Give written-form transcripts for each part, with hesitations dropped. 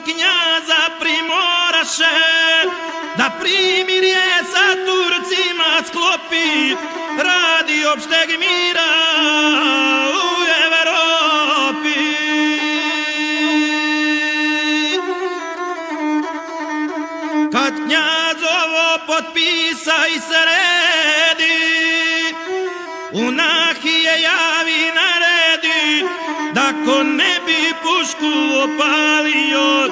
knjaza primoraše da primirje sa Turcima sklopi radi opšteg mira u Evropi. Kad knjaz ovo potpisa i sredi, u Nahije javi naredi da ko ne bi pušku opalio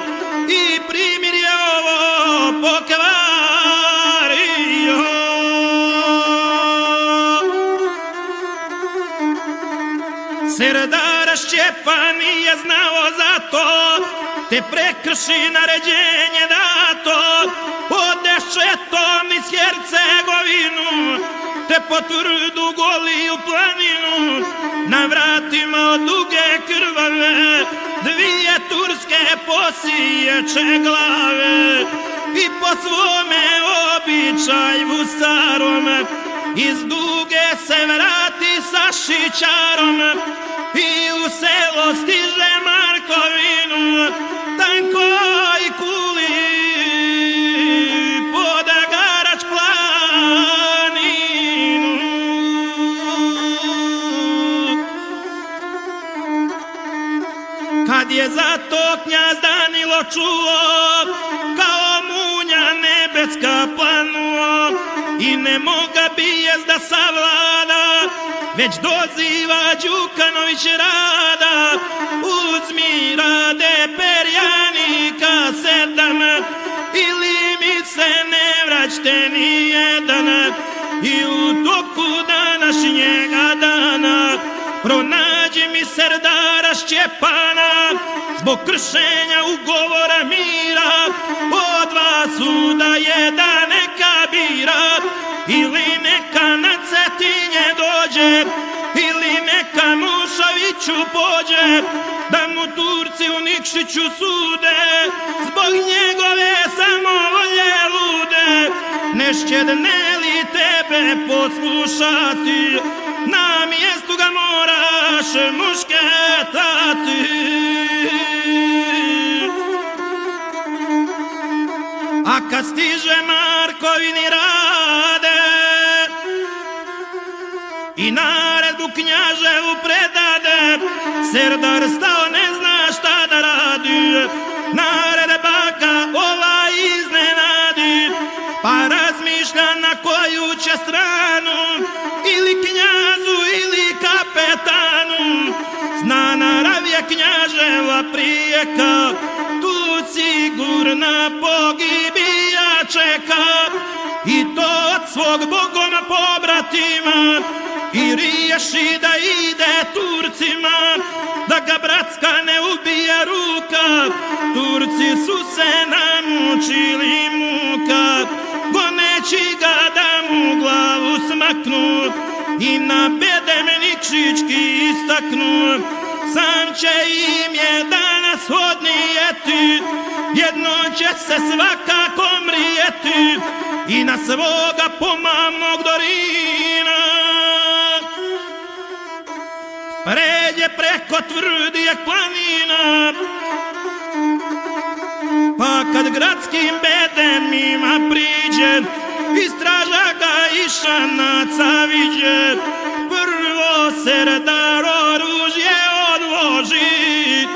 i primirje ovo pokvario. Serdar Šćepan nije znao za to, te prekrši naređenje dato, odeše tom iz Hercegovinu, te po tvrdu Goliju planinu, na vratima od duge krvave dvije turske posiječe glave i po svome običaju starom iz duge se vrati sa šićarom i u selo stiže Markovinu tanko i kuli pod Garač planinu. Kad je za to knjaz Danilo čuo, kao munja nebeska planuo i ne moga bijez da savlada, već doziva Đukanović Rada, uzmi Rade perjanika 7 ili mi se ne vraćte ni jedan, i u toku današnjega dana pronađi mi Serdara Šćepana zbog kršenja ugovora mira, od vas suda jedan neka bira, ili neka na Cetinje dođe, ili neka Mušoviću pođe, da mu Turci u Nikšiću sude zbog njegove samovolje lude. Nešćedne li tebe poslušati, na mjestu ga moraš mušketati. A kad stiže Markovini Rade i naredbu knjaževu predade, Serdar stao ne zna šta da radi, narede baka ova iznenadi, pa razmišlja na koju će stranu, ili knjazu ili kapetanu. Zna narav je knjaževa prijeka, tu sigurna pogibija čeka, i to od svog bogom pobratima, i riješi da ide Turcima, da ga bratska ne ubije ruka. Turci su se namučili muka, goneći ga da mu glavu smaknu i na bedem Nikšićki istaknu. Sam će im je danas odnijeti, jedno će se svakako mrijeti i na svoga pomamnog Dorina. Pređe preko tvrdijeg planina, pa kad gradskim bedemima priđe i straža ga išanaca viđe, prvo Serdar oružje odloži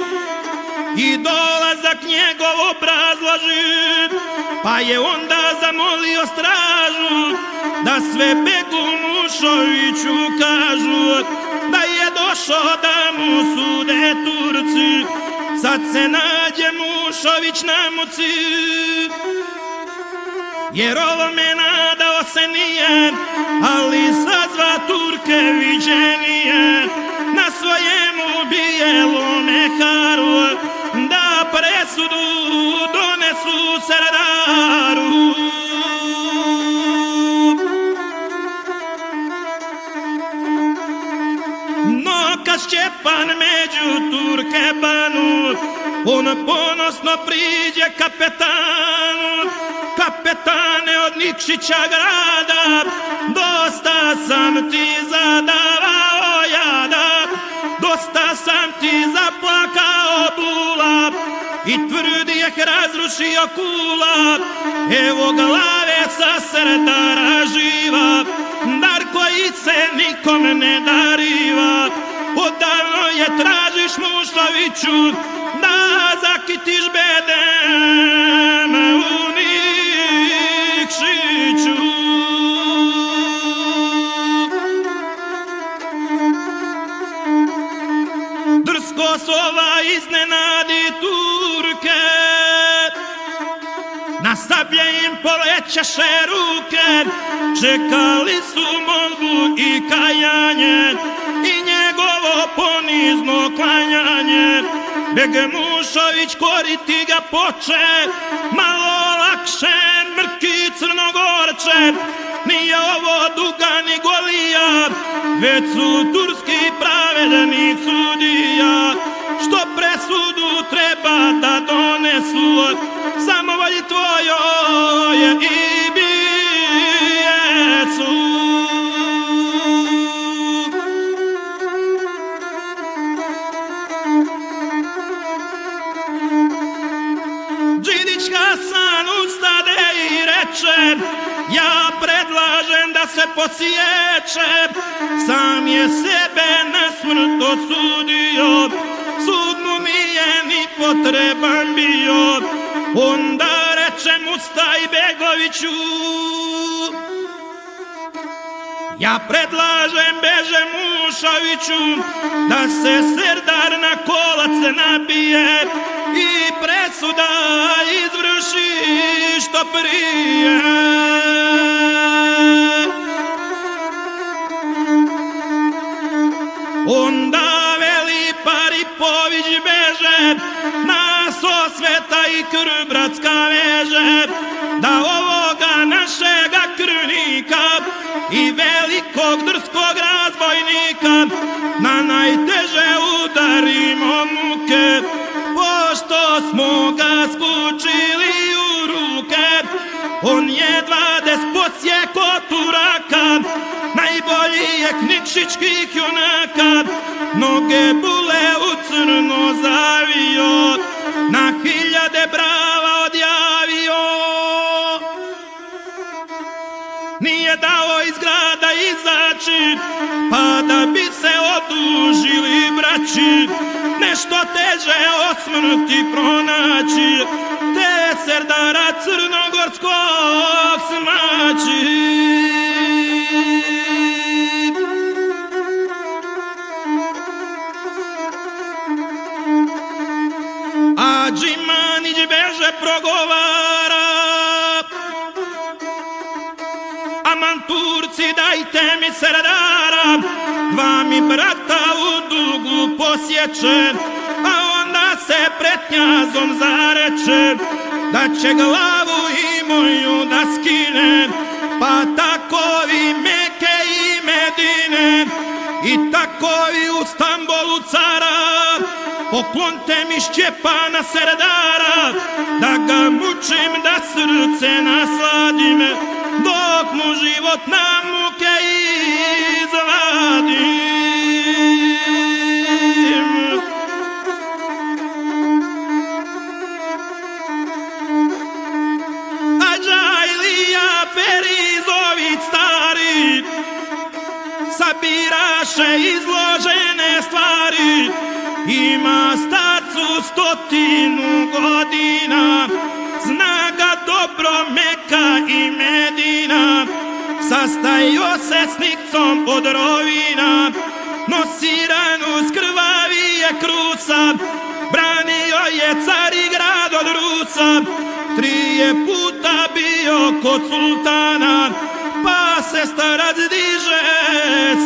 i dolazak njegov obrazloži, pa je onda zamolio stražu da sve begu Mušoviću kažu, da je došao da mu sude Turci. Sad se nađe Mušović na muci, jer ovome nadao se nije, ali sazva Turke viđenije na svojemu bijelome haru, da presudu donesu Serdaru. No kad Šćepan među Turke banu, on ponosno priđe kapetanu. Kapetane od Nikšića grada, dosta sam ti zadavao jada, dosta sam ti zaplakao bula, i tvrdijeh razrušio kula. Evo glave sa Serdara živa, dar koji se nikom ne dariva. Odavno je tražiš Mušoviću, da zakitiš bedem u Nikšiću. Drsko sova iznenadi Turke, na sablje im polećeše ruke. Čekali su molbu i kajanje i njegovo ponizno klanjanje. Begmušović koriti ga poče, malo lakše, mrki Crnogorče. Nije ovo Duga ni Golija, već su turski pravedni sudija, što presudu treba da donesu samovolji tvojoj i bijesu. Đidić Hasan ustade i reče, ja predlažem da se posjeće. Sam je sebe na smrt osudio, sud mu nije ni potreban bio. Onda reče Mustaj Begoviću, ja predlažem Beže Mušoviću da se Serdar na kolac nabije i presuda izvrši što prije. Onda veli Paripović beže, nas osveta i krv bratska veže, da ovoga našega krvnika i velikog drskog razbojnika na najteže udarimo muke, pošto smo ga skučili u ruke. On jedva despot sjeko Turaka, najboljih nikšićkih junaka, noge bule u crno zavio, na hiljade brava odjavio. Nije dao iz grada izaći, pa da bi se odužili braći, nešto teže od smrti pronaći, te Serdara crnogorskog smaći. A Džimanić beže progovara, aman Turci dajte mi Serdara, dva mi brata u Dugu posjeće. A onda se pred knjazom zareče, da će glavu i moju da skine, pa takovi Meke i Medine i takovi u Stambolu cara. Poklonte mi Šćepana Serdara, da ga mučim, da srce nasladim, dok mu život na muke izvadim. A Džajlija Perizović stari sabiraše izložene stvari, ima starcu 100 godina, zna ga dobro Meka i Medina. Sastajio se s Nikcom od rovina, nosi ranu s krvavije krusa, branio je Carigrad od Rusa. 3 puta bio kod sultana, pa se starac diže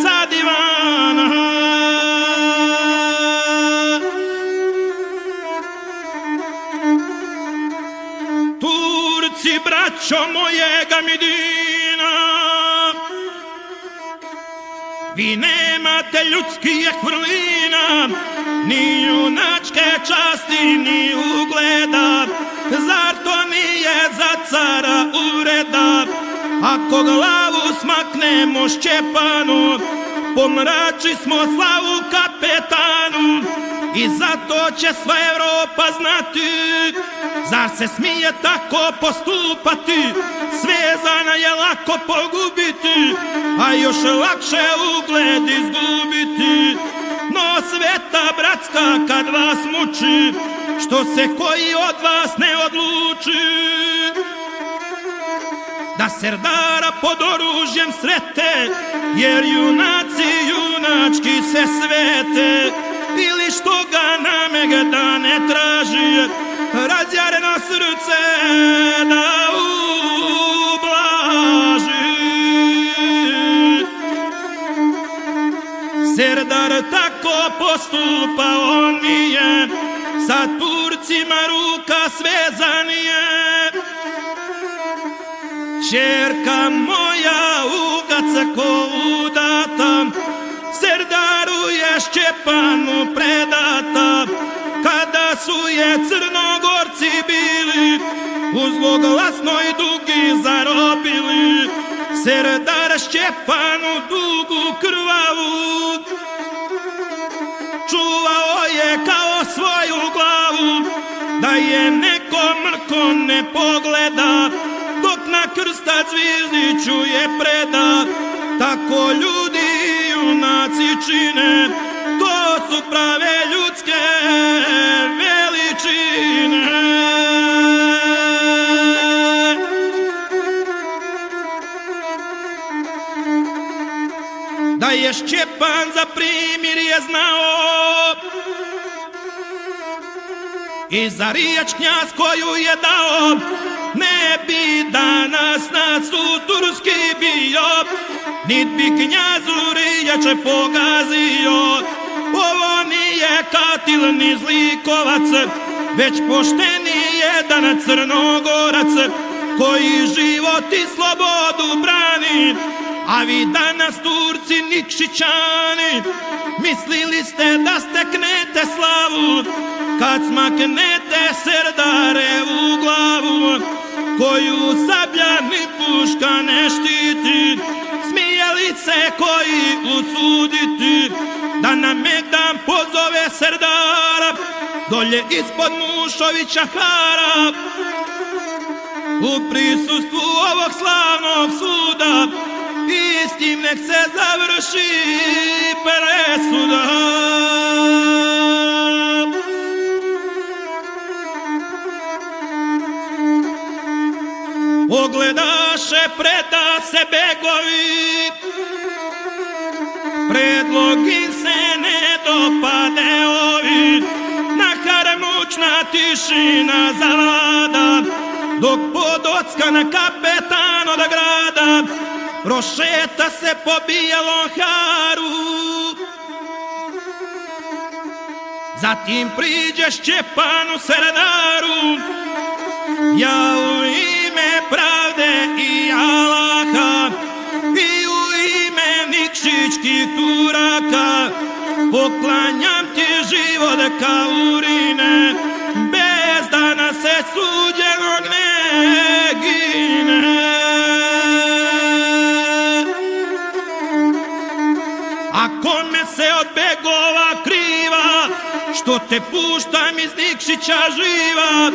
sa divana. Turci, braćo mojega Midina, vi nemate ljudskih vrlina, ni junačke časti, ni ugleda. Zar to nije za cara ureda? Ako glavu smaknemo Šćepanu, pomrači smo slavu kapetanu. I zato će sva Evropa znati, zar se smije tako postupati? Svezana je lako pogubiti, a još lakše ugled izgubiti. No sveta bratska kad vas muči, što se koji od vas ne odluči da serdara pod oružjem srete, jer junaci junački se svete, ili što ga namege da ne traži razjareno srce da ublaži. Serdar tako postupa, on mi je sa Turcima ruka svezan je. Čerka moja ugaca ko udata, serdaru je Šćepanu predata. Kada su je Crnogorci bili u zloglasnoj dugi zarobili, serdar Šćepanu dugu krvavu čuvao je kao svoju glavu, da je neko mrko ne pogleda, dok na krsta zvizdiću je preda. Tako ljudi i junaci čine, to su prave ljudske veličine. Da je Šćepan za primirje znao i za riječ knjaz koju je dao, ne bi danas na sud turski bio, nit bi knjazu riječe pogazio. Ovo nije katil ni zlikovac, već pošteni jedan Crnogorac, koji život i slobodu brani. A vi danas Turci Nikšićani, mislili ste da steknete slavu kad smaknete serdare u glavu, koju sablja ni puška ne štiti. Smijeli se koji usuditi da na Megdan pozove serdara dolje ispod Mušovića Hara, u prisustvu ovog slavnog suda, i s tim nek se završi presuda. Ogledaše preda se begovi, predlog im se ne dopade ovi. Nahar mučna tišina zavlada, dok podocka na kapetan od grada prošeta se po bijelom haru. Zatim priđe Šćepanu serdaru, ja u ime pravde i Allaha i u ime nikšićkih Turaka poklanjam ti život kao urine, bez dana se suđenog ne gine. A kome se od begova kriva, što te puštam iz Nikšića živa,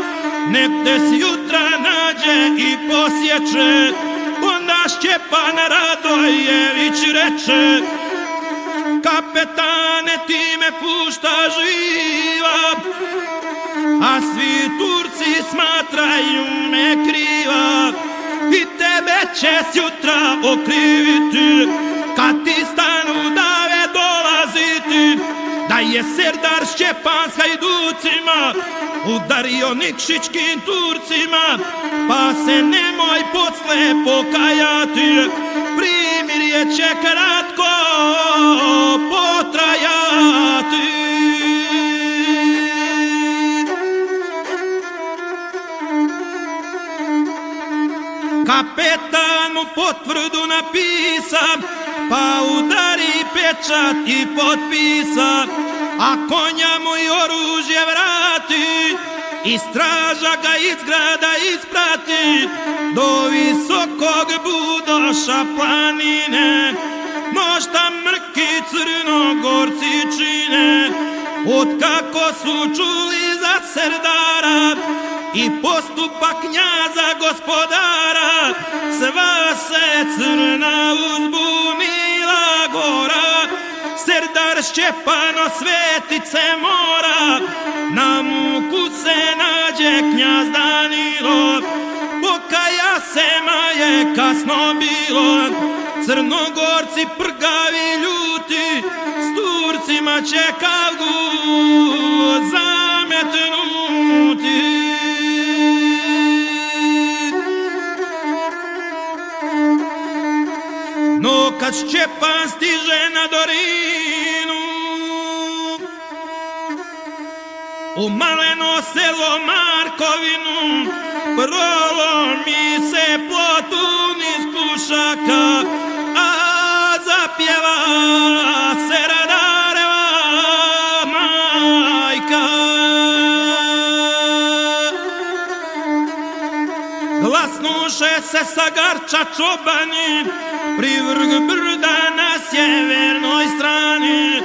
nek te s jutra nađe i posjeće. Onda Šćepan Radojević reče, kapetane ti me pušta živa, a svi Turci smatraju me kriva, i tebe će s jutra okriviti kad ti stanu dave dolaziti. Da je serdar Šćepan s hajducima udario nikšićkim Turcima, pa se nemoj posle pokajati, primirje će kratko potrajati. Kapetan mu potvrdu napisa, pa udari pečat i potpisa, a konja mu i oružje vrati, i straža ga iz grada isprati do visokog Budoša planine. No šta mrki Crnogorci čine, Otkako su čuli za serdara i postupak knjaza gospodara, sva se crna uzbunila gora. Serdar Šćepano Svetice mora, na muku se nađe knjaz Danilo. Pokaja se ma je kasno bilo, Crnogorci prgavi ljuti, s Turcima će kalgu zametnuti. No kad Šćepan stiže na Dorinu, u maleno selo Markovinu, prolomi se plotun iz pušaka, a zapjeva Seradareva majka. Glasnuše se sa Garča čobani, pri vrh brda na sjevernoj strani.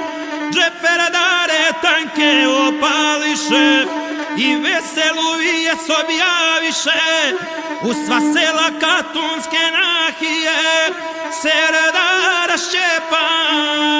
Džeferadare tanke opališe i veselu vijes objaviše. U sva sela Katunske nahije Serdara Šćepana